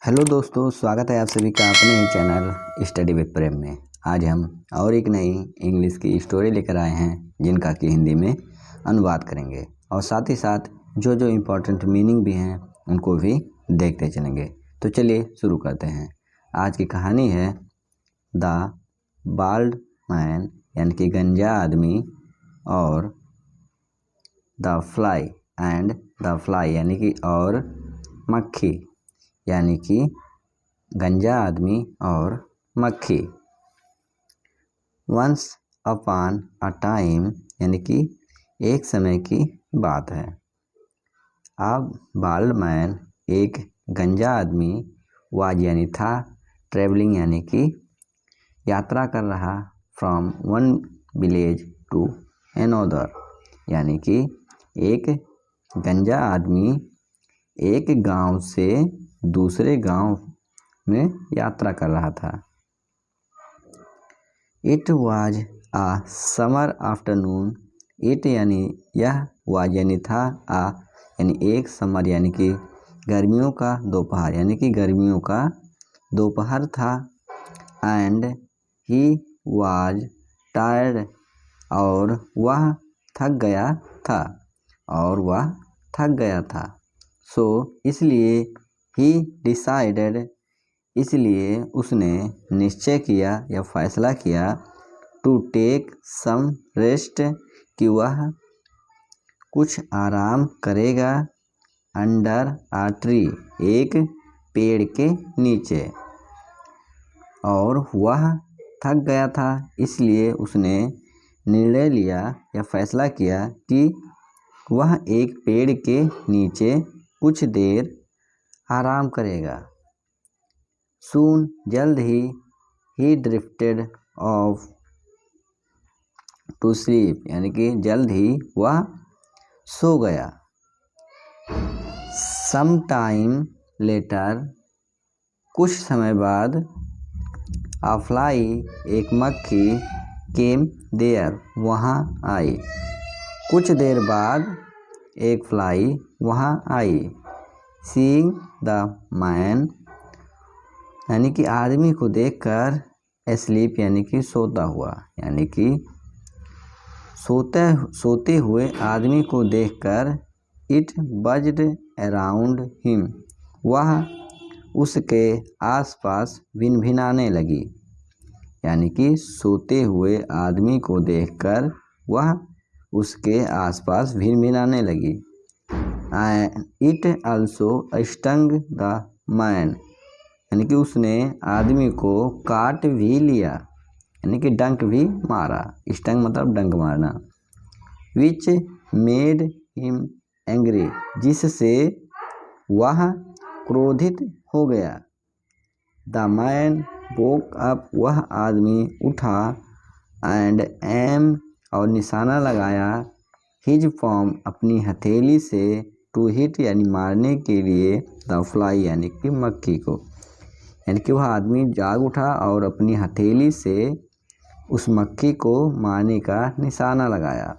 Hello दोस्तों, स्वागत है आप सभी का अपने ही चैनल स्टडी विद प्रेम में। आज हम और एक नई इंग्लिश की स्टोरी लेकर आए हैं जिनका कि हिंदी में अनुवाद करेंगे और साथ ही साथ जो जो इम्पोर्टेंट मीनिंग भी हैं उनको भी देखते चलेंगे। तो चलिए शुरू करते हैं। आज की कहानी है द बाल्ड मैन यानी कि गंजा आदमी और द फ्लाई यानी कि और मक्खी यानी कि गंजा आदमी और मक्खी। वंस अपॉन अ टाइम यानी कि एक समय की बात है। अब बाल्ड मैन एक गंजा आदमी वाज यानी था, ट्रेवलिंग यानी कि यात्रा कर रहा, from one village to another यानी कि एक गंजा आदमी एक गांव से दूसरे गांव में यात्रा कर रहा था। It was a summer afternoon. It यानी यह, वाज यानी था, आ यानी एक, समर यानी कि गर्मियों का दोपहर यानी कि गर्मियों का दोपहर था। एंड ही वाज टायर्ड और वह थक गया था। सो इसलिए ही डिसाइडेड, इसलिए उसने निश्चय किया या फैसला किया, टू टेक सम रेस्ट कि वह कुछ आराम करेगा, अंडर आ ट्री एक पेड़ के नीचे। और वह थक गया था इसलिए उसने निर्णय लिया या फैसला किया कि वह एक पेड़ के नीचे कुछ देर आराम करेगा। सून जल्द ही ड्रिफ्टेड ऑफ टू स्लीप यानी कि जल्द ही वह सो गया। सम टाइम लेटर कुछ समय बाद, आ फ्लाई एक मक्खी, केम देयर वहाँ आई। कुछ देर बाद एक फ्लाई वहाँ आई। सीइंग द मैन यानी कि आदमी को देखकर, एस्लीप यानी कि सोता हुआ यानी कि सोते हुए आदमी को देखकर, इट बज्ड अराउंड हिम वह उसके आसपास भिनभिनाने लगी यानी कि सोते हुए आदमी को देखकर वह उसके आसपास भिनभिनाने लगी। It also stung the man यानी कि उसने आदमी को काट भी लिया यानी कि डंक भी मारा। स्टंग मतलब डंक मारना। विच मेड हिम एंग्री जिससे वह क्रोधित हो गया। द मैन वोक अप वह आदमी उठा, एंड एम और निशाना लगाया, हिज फॉर्म अपनी हथेली से, टू हिट यानी मारने के लिए, द फ्लाई यानी कि मक्खी को। यानी कि वह आदमी जाग उठा और अपनी हथेली से उस मक्खी को मारने का निशाना लगाया।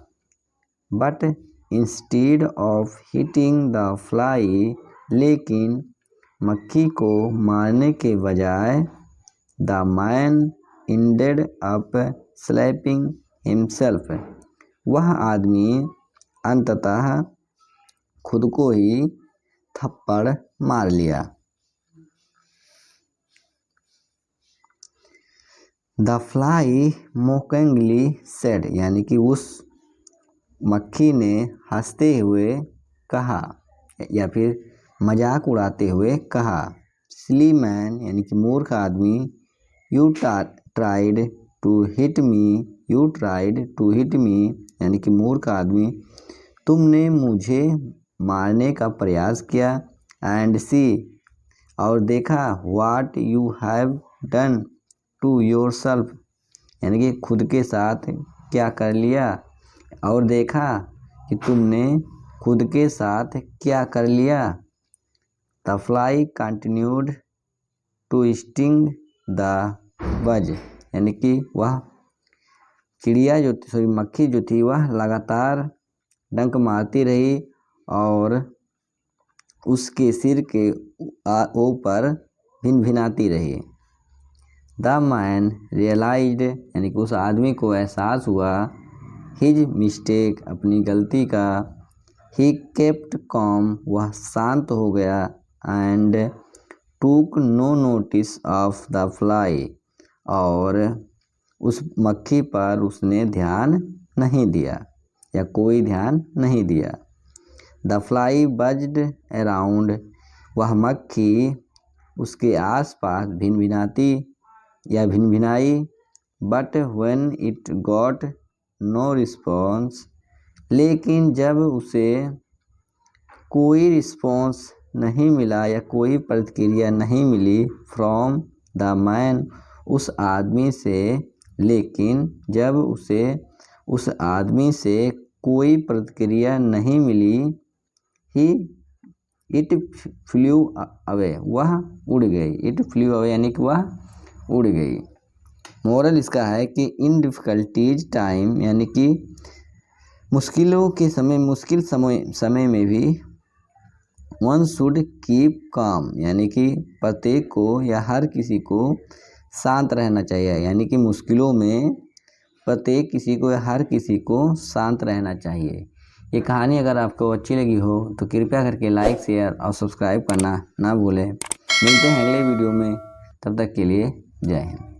But instead of hitting the fly लेकिन मक्खी को मारने के बजाय, the man ended up slapping himself वह आदमी अंततः खुद को ही थप्पड़ मार लिया। द फ्लाई मोकिंगली सेड यानी कि उस मक्खी ने हंसते हुए कहा या फिर मजाक उड़ाते हुए कहा, सिली मैन यानी कि मूर्ख आदमी, you tried to hit me यानी कि मूर्ख आदमी, तुमने मुझे मारने का प्रयास किया। एंड सी और देखा, what you have done to yourself यानी कि खुद के साथ क्या कर लिया, और देखा कि तुमने खुद के साथ क्या कर लिया। The fly continued to sting the buzz यानी कि वह चिड़िया मक्खी जो थी वह लगातार डंक मारती रही और उसके सिर के ऊपर भिनभिनाती रही। द मैन रियलाइज्ड यानी कि उस आदमी को एहसास हुआ, हिज मिस्टेक अपनी गलती का, ही केप्ट कॉम वह शांत हो गया, and took no notice of the fly और उस मक्खी पर उसने ध्यान नहीं दिया या कोई ध्यान नहीं दिया। द फ्लाई बज्ड अराउंड वह मक्खी उसके आसपास भिनभिनाती या भिनभिनाई, but when it got no response लेकिन जब उसे कोई रिस्पॉन्स नहीं मिला या कोई प्रतिक्रिया नहीं मिली फ्रॉम द मैन उस आदमी से, लेकिन जब उसे उस आदमी से कोई प्रतिक्रिया नहीं मिली, ही इट फ्लू अवे वह उड़ गई। इट फ्लू अवे यानी कि वह उड़ गई। मोरल इसका है कि इन डिफ़िकल्टीज टाइम यानी कि मुश्किलों के समय, मुश्किल समय में भी वन शुड कीप काम यानी कि प्रत्येक को या हर किसी को शांत रहना चाहिए। यानी कि मुश्किलों में प्रत्येक किसी को या हर किसी को शांत रहना चाहिए। ये कहानी अगर आपको अच्छी लगी हो तो कृपया करके लाइक, शेयर और सब्सक्राइब करना ना भूलें। मिलते हैं अगले वीडियो में, तब तक के लिए जय हिंद।